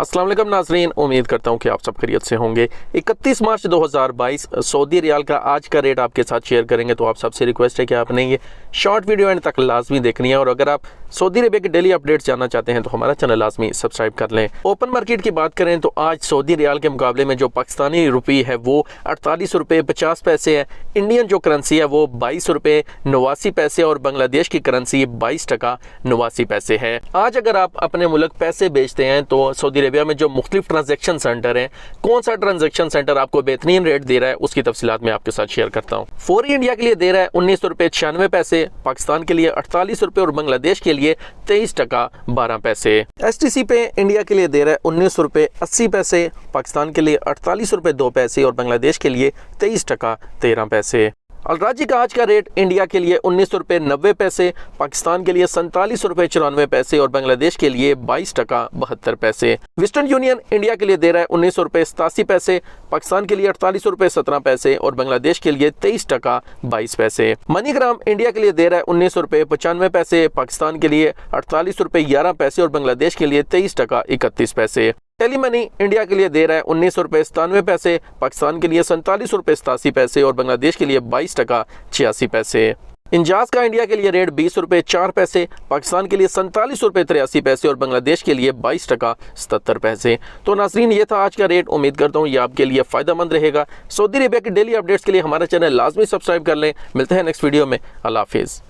अस्सलाम वालेकुम नाज़रीन, उम्मीद करता हूँ कि आप सब खैरियत से होंगे। 31 मार्च 2022 सऊदी रियाल का आज का रेट आपके साथ शेयर करेंगे। तो आप सबसे रिक्वेस्ट है कि आपने ये शॉर्ट वीडियो एंड तक लाजमी देखनी है और अगर आप सऊदी अरेबिया के डेली अपडेट्स जानना चाहते हैं तो हमारा चैनल लाजमी सब्सक्राइब कर लें। ओपन मार्केट की बात करें तो आज सऊदी रियाल के मुकाबले में जो पाकिस्तानी रुपये है वो 48 रुपये 50 पैसे है। इंडियन जो करेंसी है वो 22 रुपये 89 पैसे और बांग्लादेश की करेंसी 22 टका 89 पैसे है। आज अगर आप अपने मुल्क पैसे बेचते हैं तो सऊदी अरेबिया में जो मुख्तलिफ ट्रांजैक्शन सेंटर हैं, कौन सा ट्रांजैक्शन सेंटर आपको बेहतरीन रेट दे रहा है उसकी तफसीलात मैं आपके साथ शेयर करता हूँ। फौरी इंडिया के लिए दे रहा है 19 रुपये 96 पैसे, पाकिस्तान के लिए 48 रुपये और बांग्लादेश के लिए 23 टका 12 पैसे। STC पे इंडिया के लिए दे रहा है 19 रुपये 80 पैसे, पाकिस्तान के लिए 48 रुपये 2 पैसे और बांग्लादेश के लिए 23 टका 13 पैसे। अलराजी का आज का रेट इंडिया के लिए 19 रुपये 90 पैसे, पाकिस्तान के लिए 47 रुपये 94 पैसे और बांग्लादेश के लिए 22 टका 72 पैसे। वेस्टर्न यूनियन इंडिया के लिए दे रहा है 19 रुपये 87 पैसे, पाकिस्तान के लिए 48 रुपये 17 पैसे और बांग्लादेश के लिए 23 टका 22 पैसे। मनीग्राम इंडिया के लिए दे रहा है 19 रुपये 95 पैसे, पाकिस्तान के लिए 48 रुपये 11 पैसे और बांग्लादेश के लिए 23 टका 31 पैसे। टेली मनी इंडिया के लिए दे रहा है 19 रुपये 97 पैसे, पाकिस्तान के लिए 47 रुपये 87 पैसे और बांग्लादेश के लिए 22 टका 86 पैसे। इंजाज का इंडिया के लिए रेट 20 रुपये 4 पैसे, पाकिस्तान के लिए 47 रुपये 83 पैसे और बांग्लादेश के लिए 22 टका 77 पैसे। तो नाज़रीन, ये था आज का रेट। उम्मीद करता हूँ ये आपके लिए फ़ायदेमंद रहेगा। सऊदी अरेबिया के डेली अपडेट्स के लिए हमारा चैनल लाजमी सब्सक्राइब कर लें। मिलते हैं नेक्स्ट वीडियो में। अल्लाह हाफिज़।